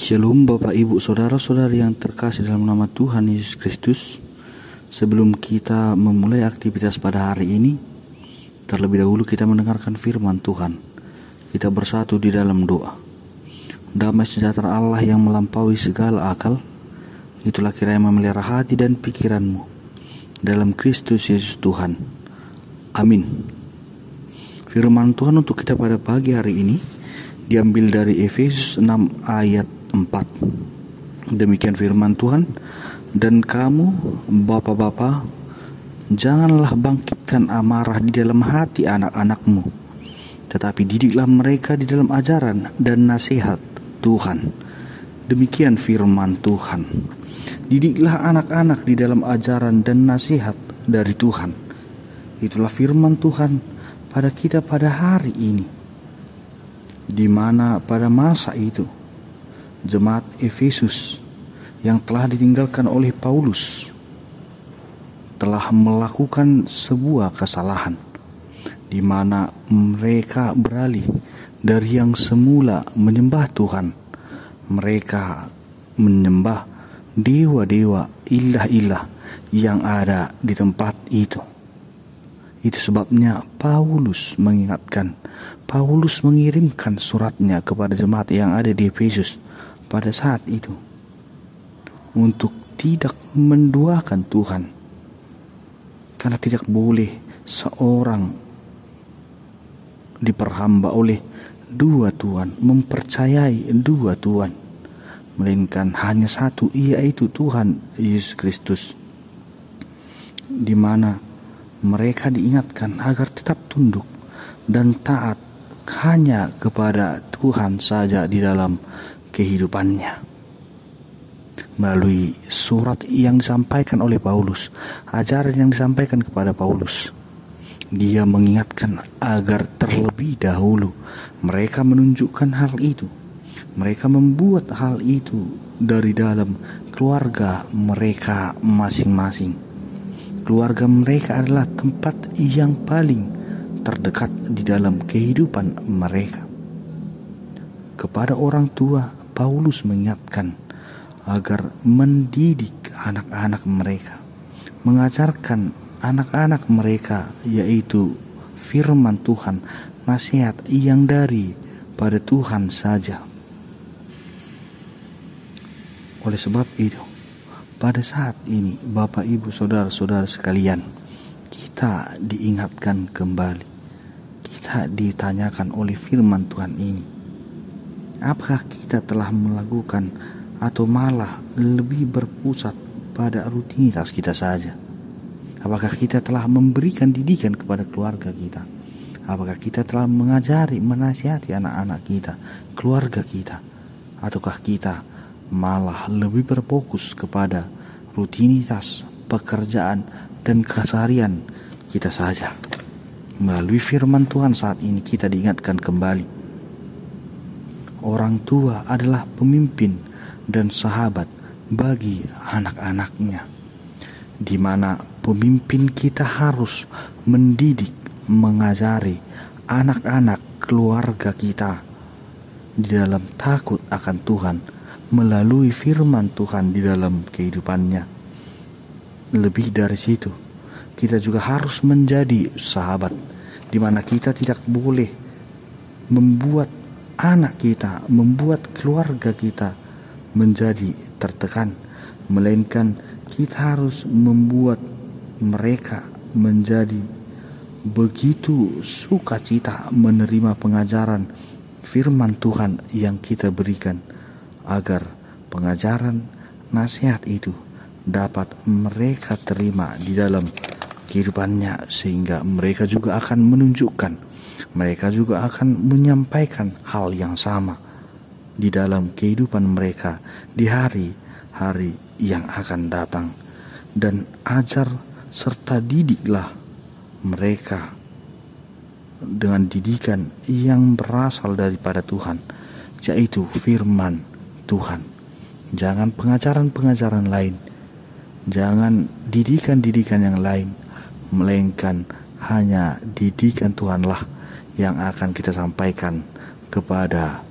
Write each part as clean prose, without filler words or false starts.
Shalom Bapak Ibu Saudara-saudari yang terkasih dalam nama Tuhan Yesus Kristus. Sebelum kita memulai aktivitas pada hari ini, terlebih dahulu kita mendengarkan firman Tuhan. Kita bersatu di dalam doa. Damai sejahtera Allah yang melampaui segala akal, itulah kiranya memelihara hati dan pikiranmu dalam Kristus Yesus Tuhan. Amin. Firman Tuhan untuk kita pada pagi hari ini diambil dari Efesus 6 ayat 4. Demikian firman Tuhan, dan kamu bapak-bapak, janganlah bangkitkan amarah di dalam hati anak-anakmu, tetapi didiklah mereka di dalam ajaran dan nasihat Tuhan. Demikian firman Tuhan. Didiklah anak-anak di dalam ajaran dan nasihat dari Tuhan. Itulah firman Tuhan pada kita pada hari ini, di mana pada masa itu jemaat Efesus yang telah ditinggalkan oleh Paulus telah melakukan sebuah kesalahan, di mana mereka beralih dari yang semula menyembah Tuhan. Mereka menyembah dewa-dewa, ilah-ilah yang ada di tempat itu. Itu sebabnya Paulus mengingatkan, Paulus mengirimkan suratnya kepada jemaat yang ada di Efesus pada saat itu untuk tidak menduakan Tuhan, karena tidak boleh seorang diperhamba oleh dua Tuhan, mempercayai dua Tuhan, melainkan hanya satu, yaitu Tuhan Yesus Kristus, di mana mereka diingatkan agar tetap tunduk dan taat hanya kepada Tuhan saja di dalam kehidupannya. Melalui surat yang disampaikan oleh Paulus, ajaran yang disampaikan kepada Paulus, dia mengingatkan agar terlebih dahulu mereka menunjukkan hal itu. Mereka membuat hal itu dari dalam keluarga mereka masing-masing. Keluarga mereka adalah tempat yang paling terdekat di dalam kehidupan mereka. Kepada orang tua, Paulus mengingatkan agar mendidik anak-anak mereka, mengajarkan anak-anak mereka, yaitu firman Tuhan, nasihat yang dari pada Tuhan saja. Oleh sebab itu, pada saat ini Bapak Ibu Saudara-saudara sekalian, kita diingatkan kembali, kita ditanyakan oleh firman Tuhan ini, apakah kita telah melakukan atau malah lebih berpusat pada rutinitas kita saja? Apakah kita telah memberikan didikan kepada keluarga kita? Apakah kita telah mengajari, menasihati anak-anak kita, keluarga kita? Ataukah kita malah lebih berfokus kepada rutinitas, pekerjaan, dan keseharian kita saja? Melalui firman Tuhan saat ini kita diingatkan kembali, orang tua adalah pemimpin dan sahabat bagi anak-anaknya, di mana pemimpin kita harus mendidik, mengajari anak-anak keluarga kita di dalam takut akan Tuhan melalui firman Tuhan di dalam kehidupannya. Lebih dari situ, kita juga harus menjadi sahabat, di mana kita tidak boleh membuat anak kita, membuat keluarga kita menjadi tertekan, melainkan kita harus membuat mereka menjadi begitu sukacita menerima pengajaran firman Tuhan yang kita berikan, agar pengajaran nasihat itu dapat mereka terima di dalam kehidupannya, sehingga mereka juga akan menunjukkan, mereka juga akan menyampaikan hal yang sama di dalam kehidupan mereka di hari-hari yang akan datang. Dan ajar serta didiklah mereka dengan didikan yang berasal daripada Tuhan, yaitu firman Tuhan. Jangan pengajaran-pengajaran lain, jangan didikan-didikan yang lain, melainkan hanya didikan Tuhanlah yang akan kita sampaikan kepada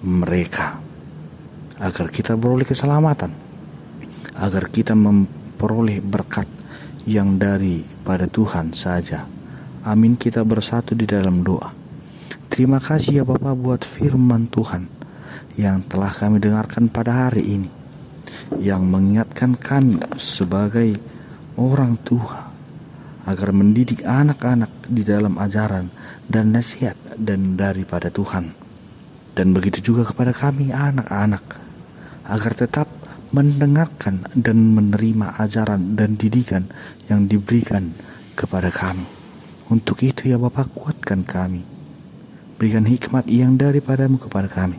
mereka. agar kita beroleh keselamatan, agar kita memperoleh berkat yang daripada Tuhan saja. Amin. Kita bersatu di dalam doa. Terima kasih ya Bapa buat firman Tuhan yang telah kami dengarkan pada hari ini, yang mengingatkan kami sebagai orang tua agar mendidik anak-anak di dalam ajaran dan nasihat dan daripada Tuhan. Dan begitu juga kepada kami anak-anak, agar tetap mendengarkan dan menerima ajaran dan didikan yang diberikan kepada kami. Untuk itu ya Bapa, kuatkan kami, berikan hikmat yang daripadamu kepada kami,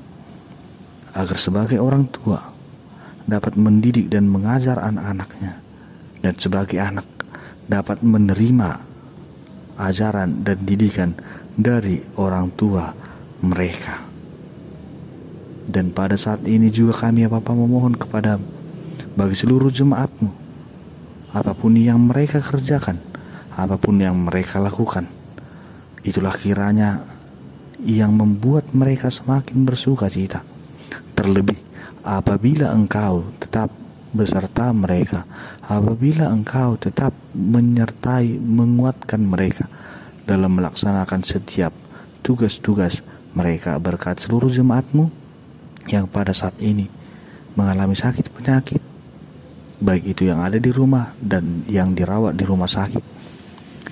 agar sebagai orang tua dapat mendidik dan mengajar anak-anaknya, dan sebagai anak dapat menerima ajaran dan didikan dari orang tua mereka. Dan pada saat ini juga kami ya Bapa memohon kepadamu bagi seluruh jemaatmu, apapun yang mereka kerjakan, apapun yang mereka lakukan, itulah kiranya yang membuat mereka semakin bersuka cita. Terlebih apabila Engkau tetap beserta mereka, apabila Engkau tetap menyertai, menguatkan mereka dalam melaksanakan setiap tugas-tugas mereka. Berkat seluruh jemaatmu yang pada saat ini mengalami sakit penyakit, baik itu yang ada di rumah dan yang dirawat di rumah sakit,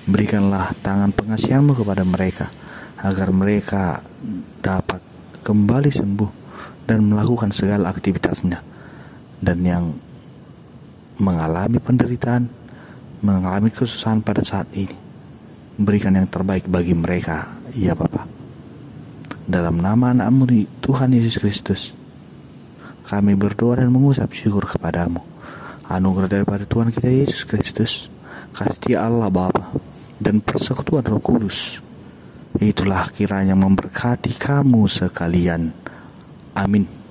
berikanlah tangan pengasihanmu kepada mereka, agar mereka dapat kembali sembuh dan melakukan segala aktivitasnya. Dan yang mengalami penderitaan, mengalami kesusahan pada saat ini, berikan yang terbaik bagi mereka ya Bapa. Dalam nama anak-Mu Tuhan Yesus Kristus, kami berdoa dan mengucap syukur kepadamu. Anugerah daripada Tuhan kita Yesus Kristus, kasih Allah Bapa, dan persekutuan Roh Kudus, itulah kiranya memberkati kamu sekalian. Amin.